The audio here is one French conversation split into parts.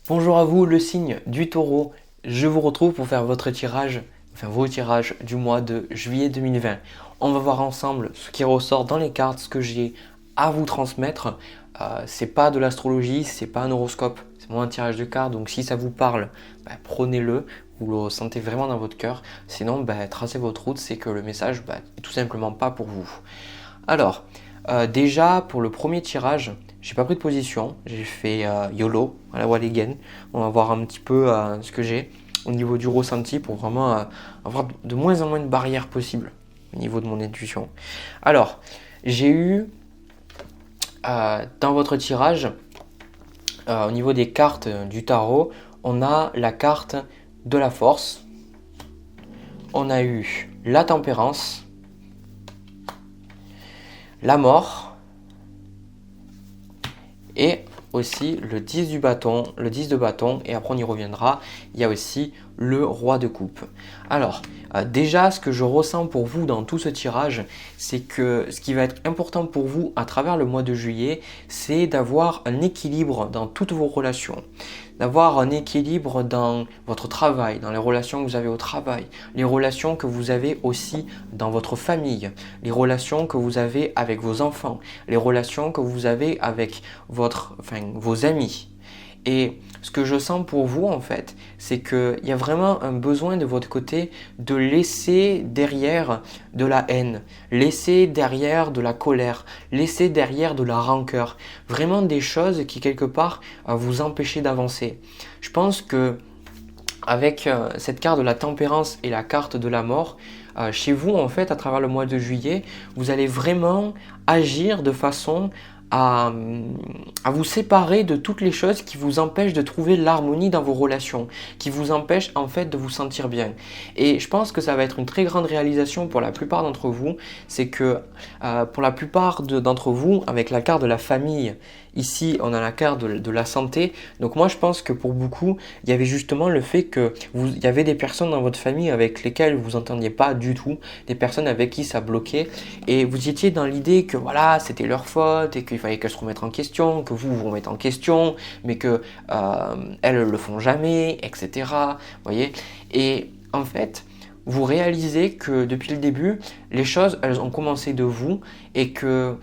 Bonjour à vous, le signe du taureau. Je vous retrouve pour faire vos tirages du mois de juillet 2020. On va voir ensemble ce qui ressort dans les cartes, ce que j'ai à vous transmettre. C'est pas de l'astrologie, c'est pas un horoscope, c'est vraiment un tirage de cartes. Donc si ça vous parle, prenez-le, vous le ressentez vraiment dans votre cœur. Sinon, tracez votre route, c'est que le message est tout simplement pas pour vous. Alors, déjà pour le premier tirage, j'ai pas pris de position, j'ai fait YOLO à la Walligen. On va voir un petit peu ce que j'ai au niveau du ressenti pour vraiment avoir de moins en moins de barrières possibles au niveau de mon intuition. Alors, j'ai eu dans votre tirage, au niveau des cartes du tarot, on a la carte de la force, on a eu la tempérance, la mort et aussi le 10 du bâton, le 10 de bâton, et après on y reviendra. Il y a aussi le roi de coupe. Alors, déjà, ce que je ressens pour vous dans tout ce tirage, c'est que ce qui va être important pour vous à travers le mois de juillet, c'est d'avoir un équilibre dans toutes vos relations. D'avoir un équilibre dans votre travail, dans les relations que vous avez au travail, les relations que vous avez aussi dans votre famille, les relations que vous avez avec vos enfants, les relations que vous avez avec vos amis. Et ce que je sens pour vous, en fait, c'est qu'il y a vraiment un besoin de votre côté de laisser derrière de la haine, laisser derrière de la colère, laisser derrière de la rancœur. Vraiment des choses qui, quelque part, vous empêchaient d'avancer. Je pense que avec cette carte de la tempérance et la carte de la mort, chez vous, en fait, à travers le mois de juillet, vous allez vraiment agir de façon à, à vous séparer de toutes les choses qui vous empêchent de trouver l'harmonie dans vos relations, qui vous empêchent en fait de vous sentir bien. Et je pense que ça va être une très grande réalisation pour la plupart d'entre vous, c'est que pour la plupart d'entre vous, avec la carte de la famille, ici on a la carte de la santé, donc moi je pense que pour beaucoup, il y avait justement le fait que il y avait des personnes dans votre famille avec lesquelles vous entendiez pas du tout, des personnes avec qui ça bloquait, et vous étiez dans l'idée que voilà, c'était leur faute et qu'il fallait qu'elles se remettent en question, que vous remettez en question, mais que elles le font jamais, etc. Voyez. Et en fait, vous réalisez que depuis le début, les choses, elles ont commencé de vous et que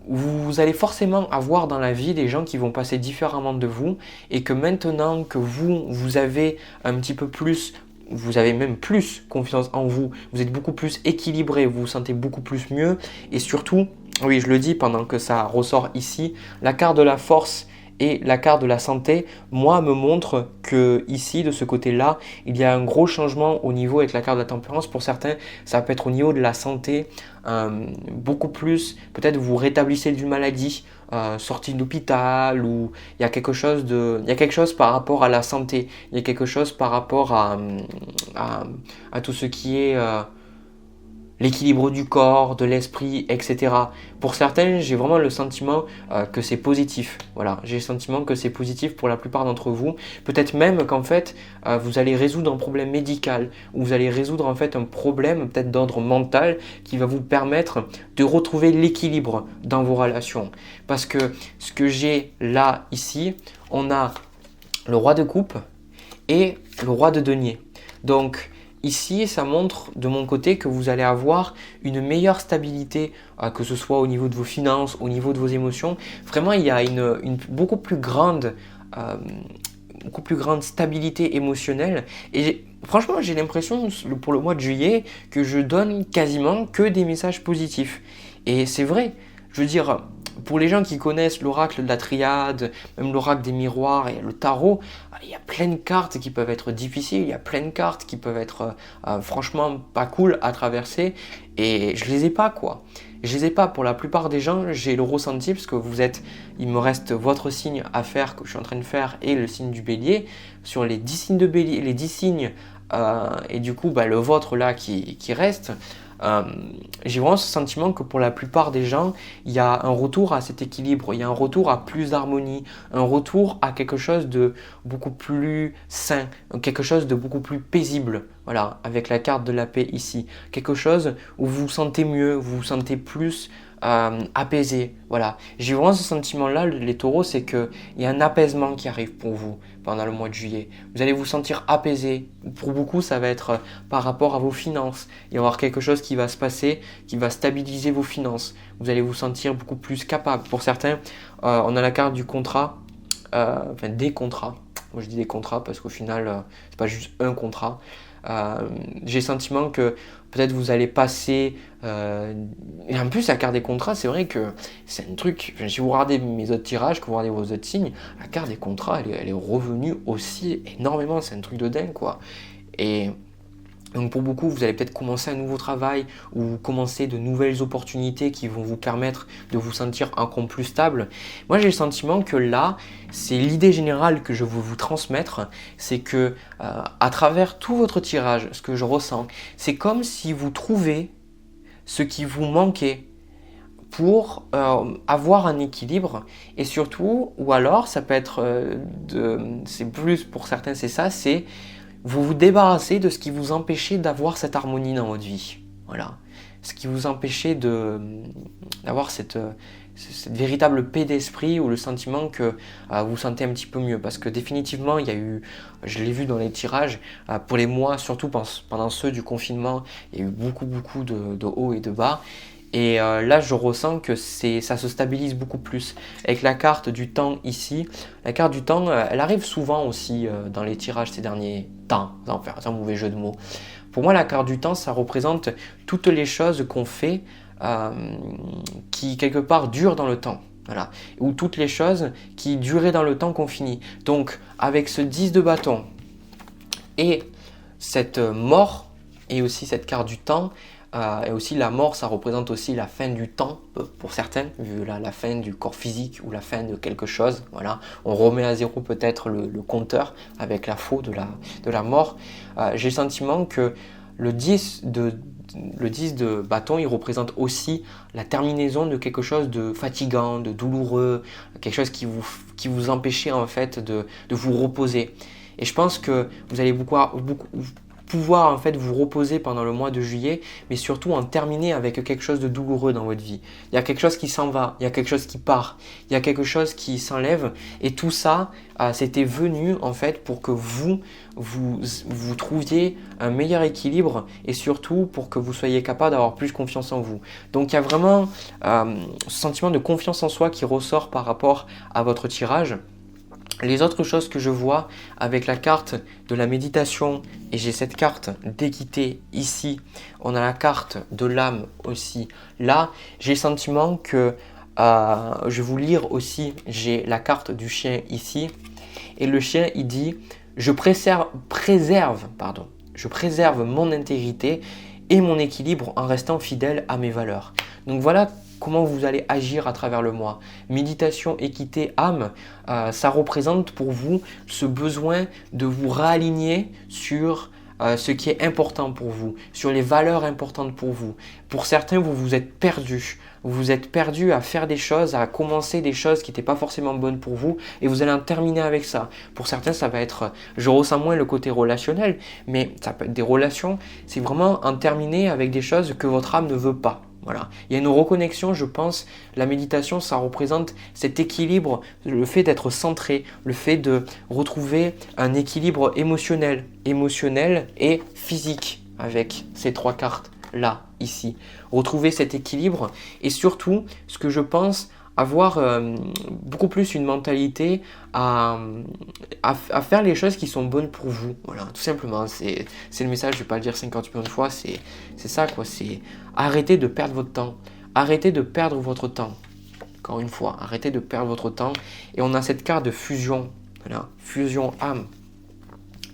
vous allez forcément avoir dans la vie des gens qui vont passer différemment de vous et que maintenant que vous avez un petit peu plus, vous avez même plus confiance en vous, vous êtes beaucoup plus équilibré, vous vous sentez beaucoup plus mieux et surtout, oui je le dis pendant que ça ressort ici, la carte de la force et la carte de la santé, moi, me montre que ici, de ce côté-là, il y a un gros changement au niveau avec la carte de la tempérance. Pour certains, ça peut être au niveau de la santé, beaucoup plus, peut-être vous rétablissez d'une maladie, sortie de l'hôpital, ou il y a quelque chose par rapport à la santé, il y a quelque chose par rapport à tout ce qui est l'équilibre du corps, de l'esprit, etc. Pour certains, j'ai vraiment le sentiment que c'est positif. Voilà, j'ai le sentiment que c'est positif pour la plupart d'entre vous. Peut-être même qu'en fait, vous allez résoudre un problème médical ou vous allez résoudre en fait un problème peut-être d'ordre mental qui va vous permettre de retrouver l'équilibre dans vos relations. Parce que ce que j'ai là, ici, on a le roi de coupe et le roi de denier. Donc, ici, ça montre de mon côté que vous allez avoir une meilleure stabilité, que ce soit au niveau de vos finances, au niveau de vos émotions. Vraiment, il y a une beaucoup plus grande stabilité émotionnelle. Et franchement, j'ai l'impression pour le mois de juillet que je donne quasiment que des messages positifs. Et c'est vrai, je veux dire, pour les gens qui connaissent l'oracle de la triade, même l'oracle des miroirs et le tarot, il y a plein de cartes qui peuvent être difficiles, il y a plein de cartes qui peuvent être franchement pas cool à traverser et je les ai pas quoi. Je les ai pas pour la plupart des gens, j'ai le ressenti parce que il me reste votre signe à faire que je suis en train de faire et le signe du bélier. Sur les 10 signes de bélier, les 10 signes et du coup le vôtre là qui reste. J'ai vraiment ce sentiment que pour la plupart des gens, il y a un retour à cet équilibre, il y a un retour à plus d'harmonie, un retour à quelque chose de beaucoup plus sain, quelque chose de beaucoup plus paisible, voilà, avec la carte de la paix ici. Quelque chose où vous vous sentez mieux, vous vous sentez plus apaisé. Voilà, j'ai vraiment ce sentiment-là, les taureaux, c'est qu'il y a un apaisement qui arrive pour vous pendant le mois de juillet. Vous allez vous sentir apaisé. Pour beaucoup, ça va être par rapport à vos finances. Il va y avoir quelque chose qui va se passer, qui va stabiliser vos finances. Vous allez vous sentir beaucoup plus capable. Pour certains, on a la carte du contrat, enfin des contrats. Moi, je dis des contrats parce qu'au final, c'est pas juste un contrat. J'ai le sentiment que peut-être vous allez passer et en plus la carte des contrats, c'est vrai que c'est un truc, si vous regardez mes autres tirages, que vous regardez vos autres signes, la carte des contrats elle est revenue aussi énormément, c'est un truc de dingue quoi. Et donc pour beaucoup, vous allez peut-être commencer un nouveau travail ou commencer de nouvelles opportunités qui vont vous permettre de vous sentir encore plus stable. Moi, j'ai le sentiment que là, c'est l'idée générale que je veux vous transmettre, c'est que à travers tout votre tirage, ce que je ressens, c'est comme si vous trouvez ce qui vous manquait pour avoir un équilibre et surtout, ou alors ça peut être, c'est plus pour certains, c'est ça, c'est vous vous débarrassez de ce qui vous empêchait d'avoir cette harmonie dans votre vie. Voilà. Ce qui vous empêchait d'avoir cette véritable paix d'esprit ou le sentiment que vous vous sentez un petit peu mieux. Parce que définitivement, il y a eu, je l'ai vu dans les tirages, pour les mois, surtout pendant ceux du confinement, il y a eu beaucoup de hauts et de bas. Et là, je ressens que ça se stabilise beaucoup plus. Avec la carte du temps ici, la carte du temps, elle arrive souvent aussi dans les tirages ces derniers temps, sans faire un mauvais jeu de mots. Pour moi, la carte du temps, ça représente toutes les choses qu'on fait qui, quelque part, durent dans le temps. Voilà. Ou toutes les choses qui duraient dans le temps qu'on finit. Donc, avec ce 10 de bâton et cette mort et aussi cette carte du temps, et aussi la mort, ça représente aussi la fin du temps pour certains, vu la fin du corps physique ou la fin de quelque chose. Voilà, on remet à zéro peut-être le compteur avec la faux de la mort. J'ai le sentiment que le 10 de bâton, il représente aussi la terminaison de quelque chose de fatigant, de douloureux, quelque chose qui vous empêchait en fait de vous reposer. Et je pense que vous allez pouvoir en fait vous reposer pendant le mois de juillet, mais surtout en terminer avec quelque chose de douloureux dans votre vie. Il y a quelque chose qui s'en va, il y a quelque chose qui part, il y a quelque chose qui s'enlève, et tout ça, c'était venu en fait pour que vous trouviez un meilleur équilibre et surtout pour que vous soyez capable d'avoir plus confiance en vous. Donc il y a vraiment ce sentiment de confiance en soi qui ressort par rapport à votre tirage. Les autres choses que je vois avec la carte de la méditation, et j'ai cette carte d'équité ici, on a la carte de l'âme aussi. Là, j'ai le sentiment que, je vais vous lire aussi, j'ai la carte du chien ici, et le chien il dit « je préserve mon intégrité et mon équilibre en restant fidèle à mes valeurs ». Donc voilà comment vous allez agir à travers le mois. Méditation, équité, âme, ça représente pour vous ce besoin de vous réaligner sur ce qui est important pour vous, sur les valeurs importantes pour vous. Pour certains, vous vous êtes perdus. Vous vous êtes perdu à faire des choses, à commencer des choses qui n'étaient pas forcément bonnes pour vous et vous allez en terminer avec ça. Pour certains, ça va être, je ressens moins le côté relationnel, mais ça peut être des relations, c'est vraiment en terminer avec des choses que votre âme ne veut pas. Voilà. Il y a une reconnexion, je pense. La méditation, ça représente cet équilibre, le fait d'être centré, le fait de retrouver un équilibre émotionnel et physique avec ces trois cartes là, ici. Retrouver cet équilibre et surtout, ce que je pense, avoir beaucoup plus une mentalité à faire les choses qui sont bonnes pour vous. Voilà, tout simplement. C'est le message, je ne vais pas le dire 50 millions de fois, c'est ça quoi. C'est arrêtez de perdre votre temps. Arrêtez de perdre votre temps. Encore une fois, arrêtez de perdre votre temps. Et on a cette carte de fusion. Voilà, fusion âme.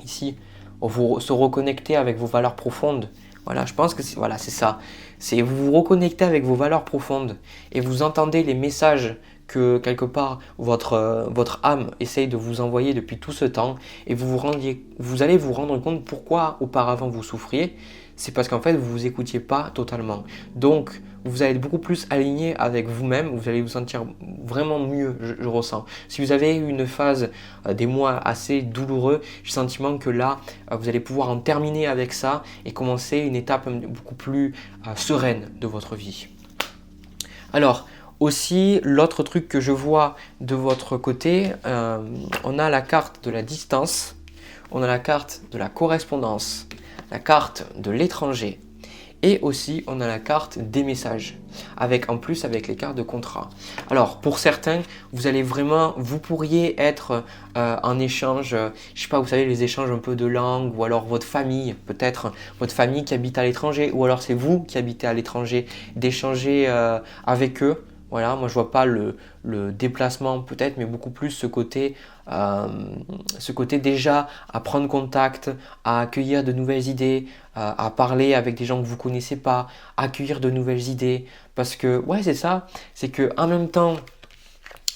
Ici, vous se reconnecter avec vos valeurs profondes. Voilà, je pense que c'est ça. C'est vous vous reconnectez avec vos valeurs profondes et vous entendez les messages que quelque part votre âme essaye de vous envoyer depuis tout ce temps et vous allez vous rendre compte pourquoi auparavant vous souffriez. C'est parce qu'en fait vous vous écoutiez pas totalement. Donc vous allez être beaucoup plus aligné avec vous-même, vous allez vous sentir vraiment mieux, je ressens. Si vous avez eu une phase, des mois assez douloureux, j'ai le sentiment que là, vous allez pouvoir en terminer avec ça et commencer une étape beaucoup plus sereine de votre vie. Alors, aussi, l'autre truc que je vois de votre côté, on a la carte de la distance, on a la carte de la correspondance, la carte de l'étranger et aussi on a la carte des messages, en plus avec les cartes de contrat. Alors, pour certains, vous pourriez être en échange, je sais pas, vous savez, les échanges un peu de langue, ou alors votre famille, peut-être votre famille qui habite à l'étranger, ou alors c'est vous qui habitez à l'étranger, d'échanger avec eux. Voilà, moi je vois pas le déplacement peut-être, mais beaucoup plus ce côté déjà à prendre contact, à accueillir de nouvelles idées, à parler avec des gens que vous connaissez pas, accueillir de nouvelles idées. Parce que ouais, c'est ça, c'est que en même temps,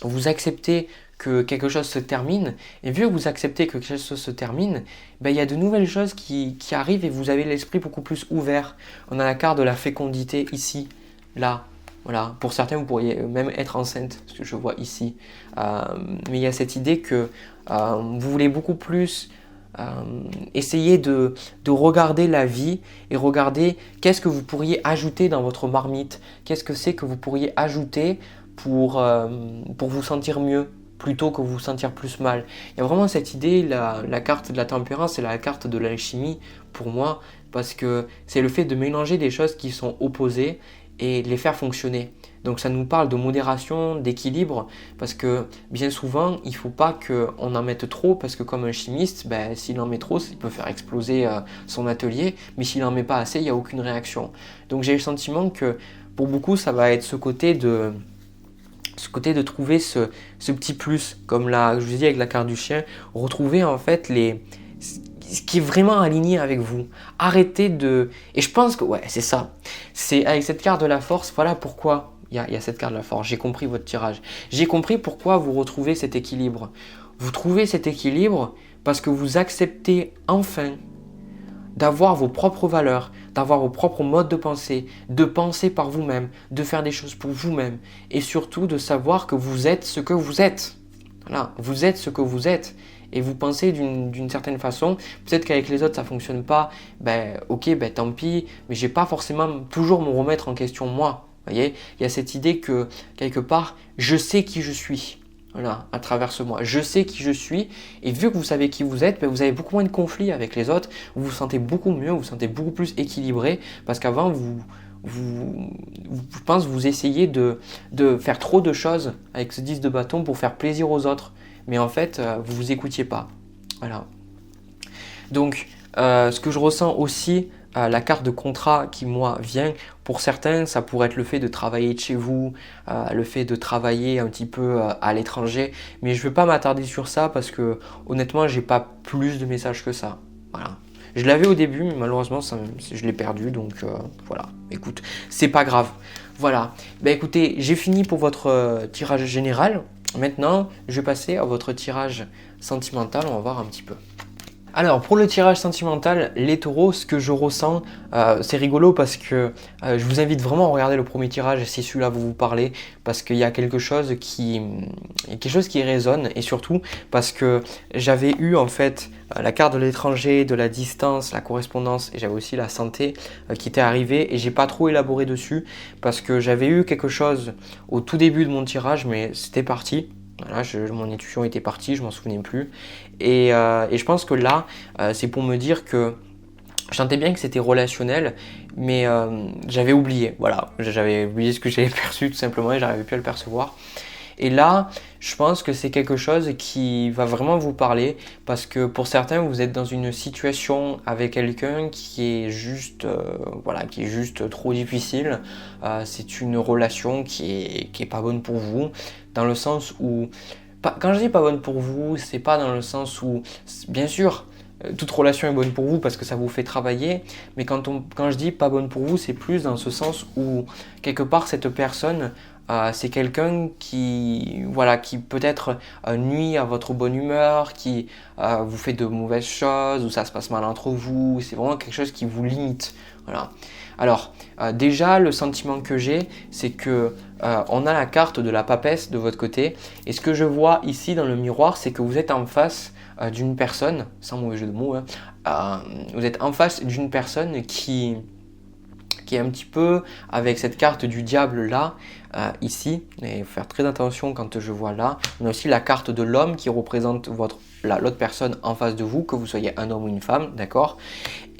vous acceptez que quelque chose se termine, et vu que vous acceptez que quelque chose se termine, ben, il y a de nouvelles choses qui arrivent et vous avez l'esprit beaucoup plus ouvert. On a la carte de la fécondité ici, là. Voilà. Pour certains, vous pourriez même être enceinte, ce que je vois ici. Mais il y a cette idée que vous voulez beaucoup plus essayer de regarder la vie et regarder qu'est-ce que vous pourriez ajouter dans votre marmite, qu'est-ce que c'est que vous pourriez ajouter pour vous sentir mieux plutôt que vous sentir plus mal. Il y a vraiment cette idée, la carte de la tempérance et la carte de l'alchimie pour moi, parce que c'est le fait de mélanger des choses qui sont opposées et de les faire fonctionner. Donc ça nous parle de modération, d'équilibre, parce que bien souvent, il ne faut pas qu'on en mette trop, parce que comme un chimiste, ben, s'il en met trop, il peut faire exploser son atelier, mais s'il n'en met pas assez, il n'y a aucune réaction. Donc j'ai le sentiment que pour beaucoup, ça va être ce côté de trouver ce petit plus, comme je vous dis avec la carte du chien, retrouver en fait ce qui est vraiment aligné avec vous. Arrêtez de... Et je pense que ouais, c'est ça. C'est avec cette carte de la force, voilà pourquoi il y a cette carte de la force. J'ai compris votre tirage. J'ai compris pourquoi vous retrouvez cet équilibre. Vous trouvez cet équilibre parce que vous acceptez enfin d'avoir vos propres valeurs, d'avoir vos propres modes de penser par vous-même, de faire des choses pour vous-même et surtout de savoir que vous êtes ce que vous êtes. Voilà, vous êtes ce que vous êtes et vous pensez d'une certaine façon. Peut-être qu'avec les autres ça fonctionne pas, ben ok, ben tant pis, mais j'ai pas forcément toujours me remettre en question moi. Vous voyez, il y a cette idée que quelque part, je sais qui je suis. Voilà, à travers ce moi. Je sais qui je suis et vu que vous savez qui vous êtes, ben vous avez beaucoup moins de conflits avec les autres, vous vous sentez beaucoup mieux, vous vous sentez beaucoup plus équilibré parce qu'avant je pense vous essayez de faire trop de choses avec ce 10 de bâton pour faire plaisir aux autres, mais en fait vous vous écoutiez pas. Voilà. Donc ce que je ressens aussi, la carte de contrat qui moi vient, pour certains ça pourrait être le fait de travailler de chez vous, le fait de travailler un petit peu à l'étranger, mais je ne vais pas m'attarder sur ça parce que honnêtement j'ai pas plus de messages que ça. Voilà. Je l'avais au début mais malheureusement je l'ai perdu, donc voilà, écoute, c'est pas grave. Voilà, ben écoutez, j'ai fini pour votre tirage général. Maintenant je vais passer à votre tirage sentimental, on va voir un petit peu. Alors pour le tirage sentimental, les taureaux, ce que je ressens, c'est rigolo parce que je vous invite vraiment à regarder le premier tirage si celui-là vous parlez, parce qu'il y a quelque chose qui résonne et surtout parce que j'avais eu en fait la carte de l'étranger, de la distance, la correspondance et j'avais aussi la santé qui était arrivée et j'ai pas trop élaboré dessus parce que j'avais eu quelque chose au tout début de mon tirage mais c'était parti. Voilà, mon intuition était partie, je m'en souvenais plus. Et je pense que là, c'est pour me dire que je sentais bien que c'était relationnel, mais j'avais oublié. Voilà, j'avais oublié ce que j'avais perçu tout simplement et j'arrivais plus à le percevoir. Et là, je pense que c'est quelque chose qui va vraiment vous parler parce que pour certains, vous êtes dans une situation avec quelqu'un qui est juste, qui est juste trop difficile. C'est une relation qui est pas bonne pour vous, dans le sens où, quand je dis pas bonne pour vous, c'est pas dans le sens où, bien sûr, toute relation est bonne pour vous parce que ça vous fait travailler, mais quand je dis pas bonne pour vous, c'est plus dans ce sens où quelque part cette personne c'est quelqu'un qui peut-être nuit à votre bonne humeur, qui vous fait de mauvaises choses, ou ça se passe mal entre vous, c'est vraiment quelque chose qui vous limite. Voilà. Alors, déjà, le sentiment que j'ai, c'est que on a la carte de la papesse de votre côté, et ce que je vois ici dans le miroir, c'est que vous êtes en face d'une personne, sans mauvais jeu de mots, vous êtes en face d'une personne qui qui est un petit peu avec cette carte du diable là, ici. Et il faut faire très attention quand je vois là. On a aussi la carte de l'homme qui représente l'autre personne en face de vous, que vous soyez un homme ou une femme, d'accord?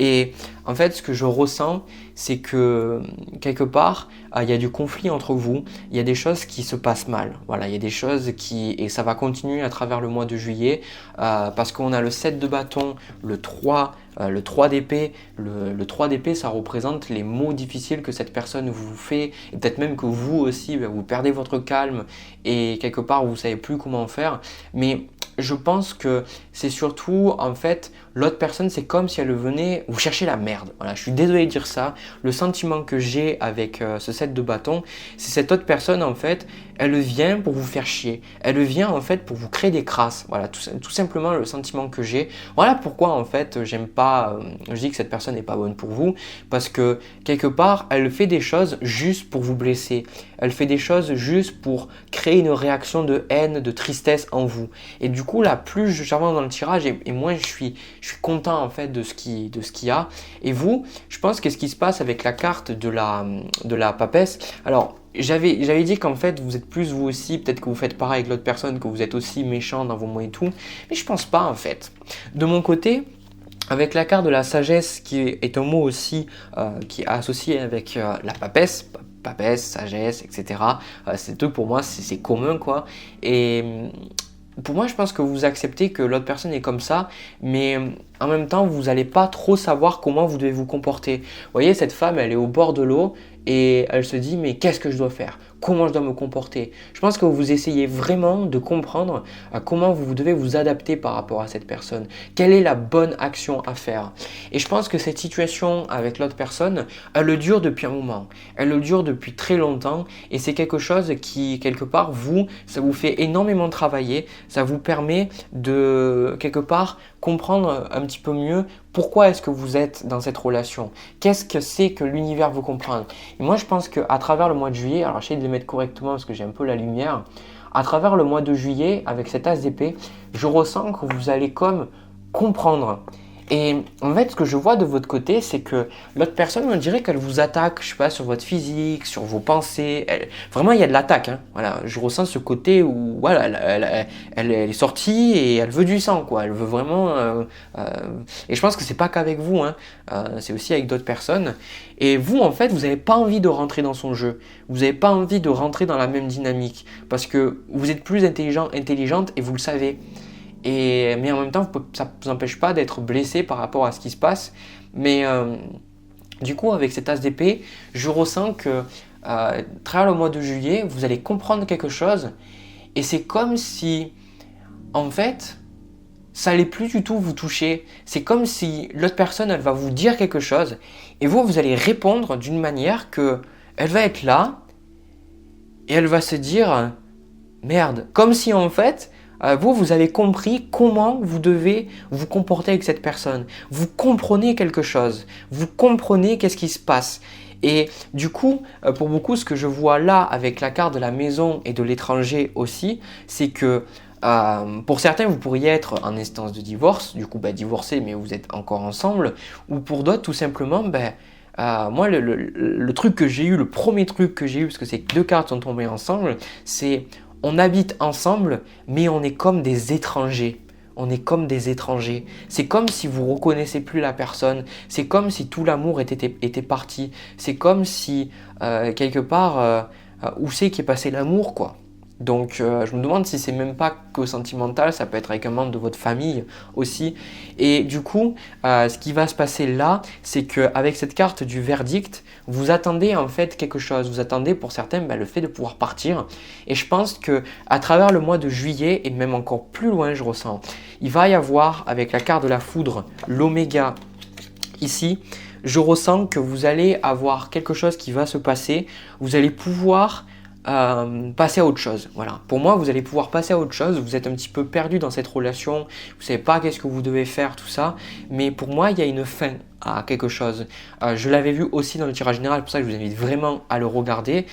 Et en fait, ce que je ressens, c'est que quelque part, il y a du conflit entre vous, il y a des choses qui se passent mal. Voilà, il y a des choses et ça va continuer à travers le mois de juillet, parce qu'on a le 7 de bâton, le 3 d'épée. Le 3 d'épée, ça représente les mots difficiles que cette personne vous fait, et peut-être même que vous aussi, vous perdez votre calme et quelque part, vous ne savez plus comment faire. Mais je pense que c'est surtout, en fait, l'autre personne, c'est comme si elle venait vous chercher la merde. Voilà, je suis désolé de dire ça. Le sentiment que j'ai avec ce 7 de bâton, c'est cette autre personne, en fait, elle vient pour vous faire chier. Elle vient, en fait, pour vous créer des crasses. Voilà, tout simplement le sentiment que j'ai. Voilà pourquoi, en fait, j'aime pas, je dis que cette personne n'est pas bonne pour vous. Parce que, quelque part, elle fait des choses juste pour vous blesser. Elle fait des choses juste pour créer une réaction de haine, de tristesse en vous. Et du coup, là, plus j'avance dans le tirage et moins je suis content en fait de ce qu'il y a. Et vous, je pense que ce qui se passe avec la carte de la papesse, alors j'avais dit qu'en fait vous êtes plus vous aussi, peut-être que vous faites pareil avec l'autre personne, que vous êtes aussi méchant dans vos mots et tout, mais je pense pas en fait. De mon côté, avec la carte de la sagesse qui est un mot aussi qui est associé avec la papesse, sagesse, etc. Ces deux pour moi c'est commun quoi. Et pour moi, je pense que vous acceptez que l'autre personne est comme ça, mais en même temps, vous n'allez pas trop savoir comment vous devez vous comporter. Vous voyez, cette femme, elle est au bord de l'eau et elle se dit, mais qu'est-ce que je dois faire? Comment je dois me comporter? Je pense que vous essayez vraiment de comprendre comment vous devez vous adapter par rapport à cette personne. Quelle est la bonne action à faire? Et je pense que cette situation avec l'autre personne, elle le dure depuis un moment. Elle le dure depuis très longtemps et c'est quelque chose qui, quelque part, ça vous fait énormément travailler. Ça vous permet de, quelque part, comprendre un petit peu mieux pourquoi est-ce que vous êtes dans cette relation. Qu'est-ce que c'est que l'univers veut comprendre? Et moi, je pense qu'à travers le mois de juillet, alors j'essaie de le mettre correctement parce que j'ai un peu la lumière, à travers le mois de juillet, avec cet as d'épée, je ressens que vous allez comme comprendre. Et en fait, ce que je vois de votre côté, c'est que l'autre personne, on dirait qu'elle vous attaque, je sais pas, sur votre physique, sur vos pensées. Vraiment, il y a de l'attaque. Hein. Voilà, je ressens ce côté où, voilà, elle est sortie et elle veut du sang, quoi. Elle veut vraiment. Et je pense que c'est pas qu'avec vous, hein. C'est aussi avec d'autres personnes. Et vous, en fait, vous n'avez pas envie de rentrer dans son jeu. Vous n'avez pas envie de rentrer dans la même dynamique parce que vous êtes plus intelligente et vous le savez. Mais en même temps, ça ne vous empêche pas d'être blessé par rapport à ce qui se passe. Mais du coup, avec cet as d'épée, je ressens que à travers le mois de juillet, vous allez comprendre quelque chose. Et c'est comme si, en fait, ça n'allait plus du tout vous toucher. C'est comme si l'autre personne, elle va vous dire quelque chose. Et vous allez répondre d'une manière que elle va être là. Et elle va se dire, merde. Comme si, en fait... vous avez compris comment vous devez vous comporter avec cette personne. Vous comprenez quelque chose. Vous comprenez qu'est-ce qui se passe. Et du coup, pour beaucoup, ce que je vois là avec la carte de la maison et de l'étranger aussi, c'est que pour certains, vous pourriez être en instance de divorce, du coup divorcé, mais vous êtes encore ensemble. Ou pour d'autres, tout simplement, moi, le truc que j'ai eu, le premier truc que j'ai eu, parce que ces deux cartes sont tombées ensemble, c'est... On habite ensemble, mais on est comme des étrangers. On est comme des étrangers. C'est comme si vous ne reconnaissez plus la personne. C'est comme si tout l'amour était parti. C'est comme si, quelque part, où c'est qu'est passé l'amour, quoi. Donc, je me demande si c'est même pas que sentimental, ça peut être avec un membre de votre famille aussi. Et du coup, ce qui va se passer là, c'est qu'avec cette carte du verdict, vous attendez en fait quelque chose. Vous attendez pour certains le fait de pouvoir partir. Et je pense qu'à travers le mois de juillet, et même encore plus loin, je ressens, il va y avoir avec la carte de la foudre, l'oméga ici, je ressens que vous allez avoir quelque chose qui va se passer. Vous allez pouvoir... passer à autre chose. Voilà. Pour moi, vous allez pouvoir passer à autre chose. Vous êtes un petit peu perdu dans cette relation. Vous ne savez pas qu'est-ce que vous devez faire, tout ça. Mais pour moi, il y a une fin à quelque chose. Je l'avais vu aussi dans le tirage général. Pour ça, je vous invite vraiment à le regarder.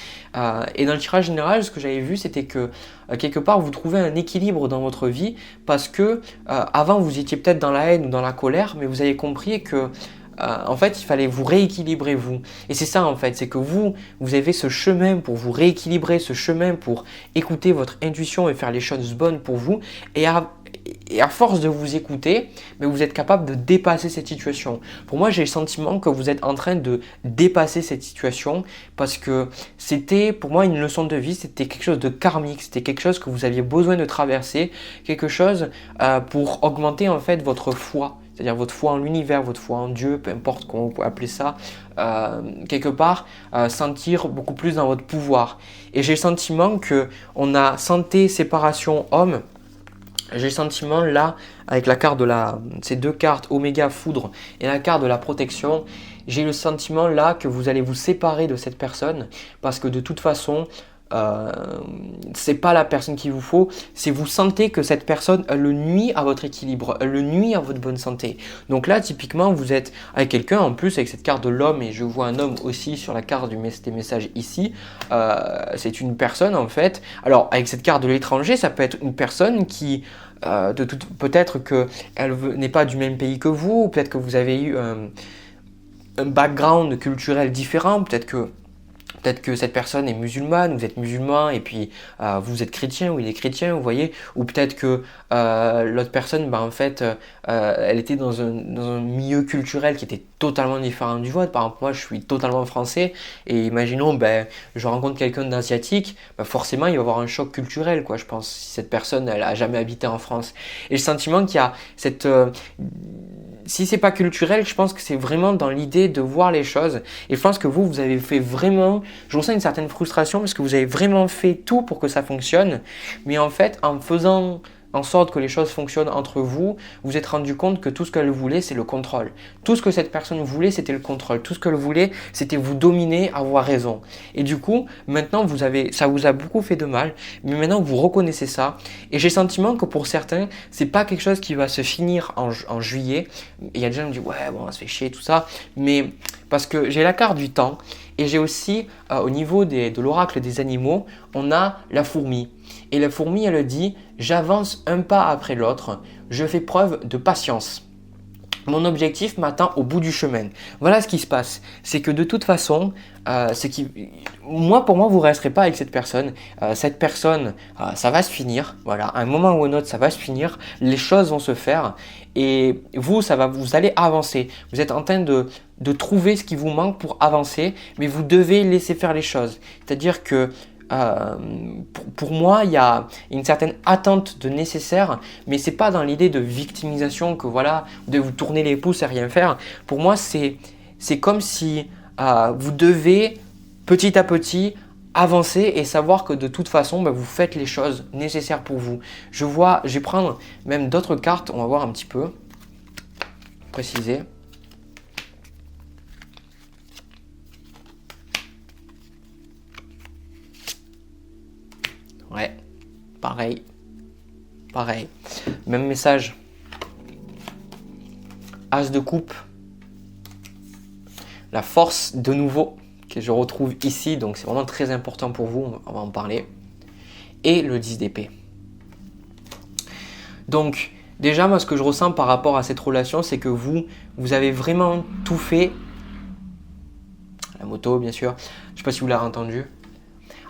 Et dans le tirage général, ce que j'avais vu, c'était que quelque part, vous trouvez un équilibre dans votre vie parce que avant, vous étiez peut-être dans la haine ou dans la colère, mais vous avez compris que en fait, il fallait vous rééquilibrer vous. Et c'est ça en fait, c'est que vous avez ce chemin pour vous rééquilibrer, ce chemin pour écouter votre intuition et faire les choses bonnes pour vous. Et à force de vous écouter, mais vous êtes capable de dépasser cette situation. Pour moi, j'ai le sentiment que vous êtes en train de dépasser cette situation parce que c'était pour moi une leçon de vie, c'était quelque chose de karmique, c'était quelque chose que vous aviez besoin de traverser, quelque chose pour augmenter en fait votre foi. C'est-à-dire votre foi en l'univers, votre foi en Dieu, peu importe comment vous pouvez appeler ça, quelque part, sentir beaucoup plus dans votre pouvoir. Et j'ai le sentiment qu'on a santé, séparation, homme. J'ai le sentiment là, avec la carte ces deux cartes, Oméga, Foudre, et la carte de la protection, j'ai le sentiment là que vous allez vous séparer de cette personne parce que de toute façon, c'est pas la personne qu'il vous faut, c'est vous sentez que cette personne elle le nuit à votre équilibre, elle le nuit à votre bonne santé. Donc là typiquement vous êtes avec quelqu'un en plus avec cette carte de l'homme et je vois un homme aussi sur la carte des messages ici, c'est une personne en fait. Alors avec cette carte de l'étranger ça peut être une personne qui peut-être qu'elle n'est pas du même pays que vous, ou peut-être que vous avez eu un background culturel différent, peut-être que cette personne est musulmane, vous êtes musulman et puis vous êtes chrétien ou il est chrétien, vous voyez. Ou peut-être que l'autre personne, en fait, elle était dans un milieu culturel qui était totalement différent du vôtre. Par exemple, moi, je suis totalement français et imaginons, je rencontre quelqu'un d'asiatique, forcément, il va y avoir un choc culturel, quoi, je pense, si cette personne, elle a jamais habité en France. Et le sentiment qu'il y a cette... si c'est pas culturel, je pense que c'est vraiment dans l'idée de voir les choses. Et je pense que vous avez fait vraiment, je ressens une certaine frustration parce que vous avez vraiment fait tout pour que ça fonctionne. Mais en fait, en faisant en sorte que les choses fonctionnent entre vous, vous êtes rendu compte que tout ce qu'elle voulait, c'est le contrôle. Tout ce que cette personne voulait, c'était le contrôle. Tout ce qu'elle voulait, c'était vous dominer, avoir raison. Et du coup, maintenant, ça vous a beaucoup fait de mal, mais maintenant, vous reconnaissez ça. Et j'ai le sentiment que pour certains, c'est pas quelque chose qui va se finir en juillet. Il y a des gens qui me disent, ouais, bon, ça se fait chier, tout ça. Mais parce que j'ai la carte du temps et j'ai aussi, au niveau de l'oracle des animaux, on a la fourmi. Et la fourmi, elle dit « J'avance un pas après l'autre, je fais preuve de patience. Mon objectif m'attend au bout du chemin. » Voilà ce qui se passe. C'est que de toute façon, pour moi, vous ne resterez pas avec cette personne. Cette personne, ça va se finir. Voilà, à un moment ou un autre, ça va se finir. Les choses vont se faire. Et vous allez avancer. Vous êtes en train de trouver ce qui vous manque pour avancer, mais vous devez laisser faire les choses. C'est-à-dire que pour moi, il y a une certaine attente de nécessaire, mais c'est pas dans l'idée de victimisation que voilà, vous devez vous tourner les pouces et rien faire. Pour moi, c'est comme si vous devez petit à petit avancer et savoir que de toute façon, vous faites les choses nécessaires pour vous. Je vais prendre même d'autres cartes, on va voir un petit peu, préciser. Ouais, pareil. Même message. As de coupe. La force de nouveau que je retrouve ici, donc c'est vraiment très important pour vous, on va en parler. Et le 10 d'épée. Donc déjà, moi ce que je ressens par rapport à cette relation, c'est que vous avez vraiment tout fait. La moto, bien sûr. Je ne sais pas si vous l'avez entendu.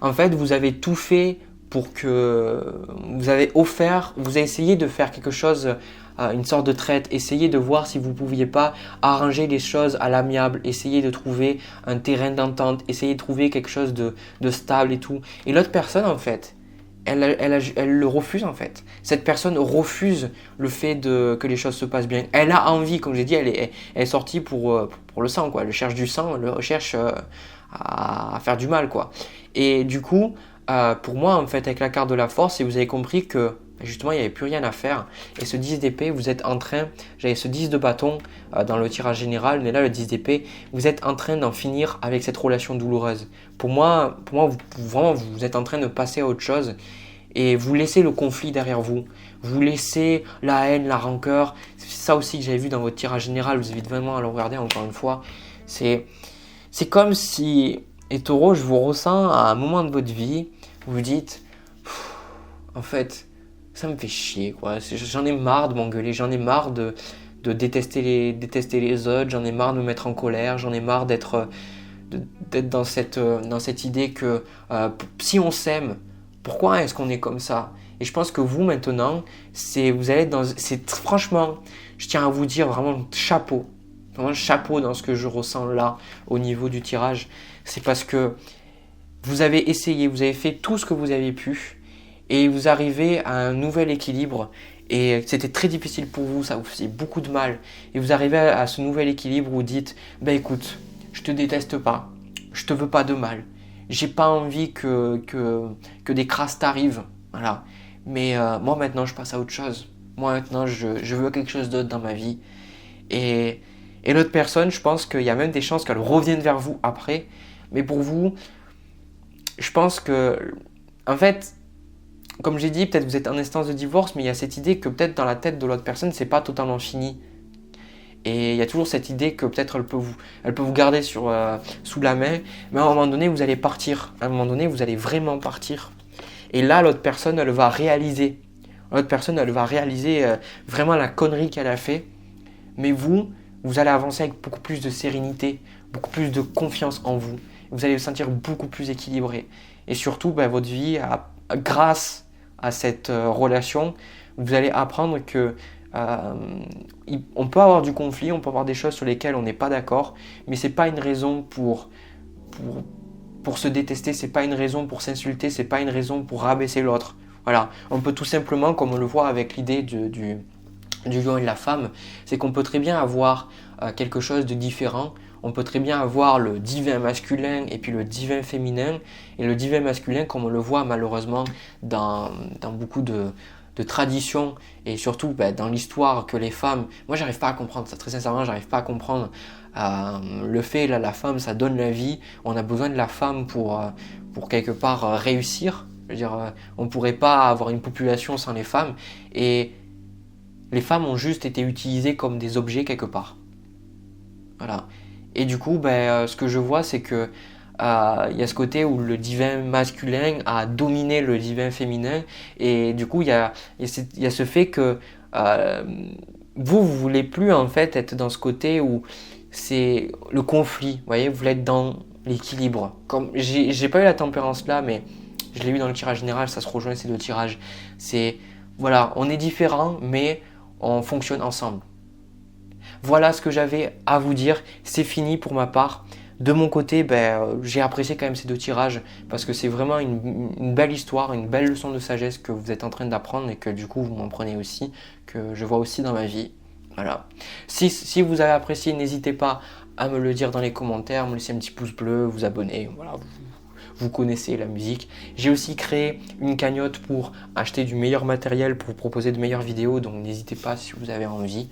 En fait, vous avez tout fait pour que vous avez essayé de faire quelque chose, une sorte de traite, essayez de voir si vous ne pouviez pas arranger les choses à l'amiable, essayez de trouver un terrain d'entente, essayez de trouver quelque chose de stable et tout. Et l'autre personne, en fait, elle le refuse en fait. Cette personne refuse le fait que les choses se passent bien. Elle a envie, comme j'ai dit, elle est sortie pour le sang, quoi. Elle cherche du sang, elle cherche à faire du mal, quoi. Et du coup, pour moi, en fait, avec la carte de la force, et vous avez compris que justement, il n'y avait plus rien à faire. Et ce 10 d'épée, vous êtes en train, j'avais ce 10 de bâton dans le tirage général, mais là, le 10 d'épée, vous êtes en train d'en finir avec cette relation douloureuse. Pour moi vous êtes en train de passer à autre chose et vous laissez le conflit derrière vous. Vous laissez la haine, la rancœur. C'est ça aussi que j'avais vu dans votre tirage général. Vous invite vraiment à le regarder encore une fois. C'est comme si, et Taureau, je vous ressens à un moment de votre vie, vous vous dites, en fait, ça me fait chier, quoi. J'en ai marre de m'engueuler, j'en ai marre de détester les autres, j'en ai marre de me mettre en colère, j'en ai marre d'être dans cette idée que si on s'aime, pourquoi est-ce qu'on est comme ça? Et je pense que vous maintenant, vous allez franchement, je tiens à vous dire vraiment chapeau dans ce que je ressens là au niveau du tirage. C'est parce que vous avez essayé, vous avez fait tout ce que vous avez pu et vous arrivez à un nouvel équilibre. Et c'était très difficile pour vous, ça vous faisait beaucoup de mal. Et vous arrivez à ce nouvel équilibre où vous dites, écoute, je te déteste pas, je te veux pas de mal, j'ai pas envie que des crasses t'arrivent, voilà. Mais moi maintenant je passe à autre chose. Moi maintenant je veux quelque chose d'autre dans ma vie. Et l'autre personne, je pense qu'il y a même des chances qu'elle revienne vers vous après. Mais pour vous, je pense que, en fait, comme j'ai dit, peut-être vous êtes en instance de divorce, mais il y a cette idée que peut-être dans la tête de l'autre personne, c'est pas totalement fini. Et il y a toujours cette idée que peut-être elle peut vous garder sous la main, mais à un moment donné, vous allez partir. À un moment donné, vous allez vraiment partir. Et là, l'autre personne, elle va réaliser. Vraiment la connerie qu'elle a fait. Mais vous allez avancer avec beaucoup plus de sérénité, beaucoup plus de confiance en vous. Vous allez vous sentir beaucoup plus équilibré. Et surtout, votre vie, grâce à cette relation, vous allez apprendre que on peut avoir du conflit, on peut avoir des choses sur lesquelles on n'est pas d'accord, mais ce n'est pas une raison pour se détester, ce n'est pas une raison pour s'insulter, ce n'est pas une raison pour rabaisser l'autre. Voilà, on peut tout simplement, comme on le voit avec l'idée du lion et de la femme, c'est qu'on peut très bien avoir quelque chose de différent. On peut très bien avoir le divin masculin et puis le divin féminin. Et le divin masculin, comme on le voit malheureusement dans beaucoup de traditions et surtout dans l'histoire que les femmes... Moi, j'arrive pas à comprendre ça. Très sincèrement, j'arrive pas à comprendre le fait, là, la femme, ça donne la vie. On a besoin de la femme pour quelque part réussir. Je veux dire, on pourrait pas avoir une population sans les femmes. Et les femmes ont juste été utilisées comme des objets quelque part. Voilà. Et du coup, ce que je vois, c'est que y a ce côté où le divin masculin a dominé le divin féminin. Et du coup, il y a ce fait que vous voulez plus en fait être dans ce côté où c'est le conflit. Vous voyez, vous voulez être dans l'équilibre. Comme j'ai pas eu la tempérance là, mais je l'ai eu dans le tirage général, ça se rejoint ces deux tirages. C'est, voilà, on est différents, mais on fonctionne ensemble. Voilà ce que j'avais à vous dire, c'est fini pour ma part. De mon côté, j'ai apprécié quand même ces deux tirages parce que c'est vraiment une belle histoire, une belle leçon de sagesse que vous êtes en train d'apprendre et que du coup vous m'en prenez aussi, que je vois aussi dans ma vie. Voilà. Si vous avez apprécié, n'hésitez pas à me le dire dans les commentaires, me laisser un petit pouce bleu, vous abonner, voilà. Vous connaissez la musique. J'ai aussi créé une cagnotte pour acheter du meilleur matériel, pour vous proposer de meilleures vidéos, donc n'hésitez pas si vous avez envie.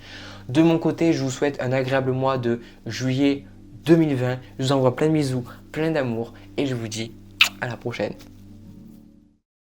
De mon côté, je vous souhaite un agréable mois de juillet 2020. Je vous envoie plein de bisous, plein d'amour et je vous dis à la prochaine.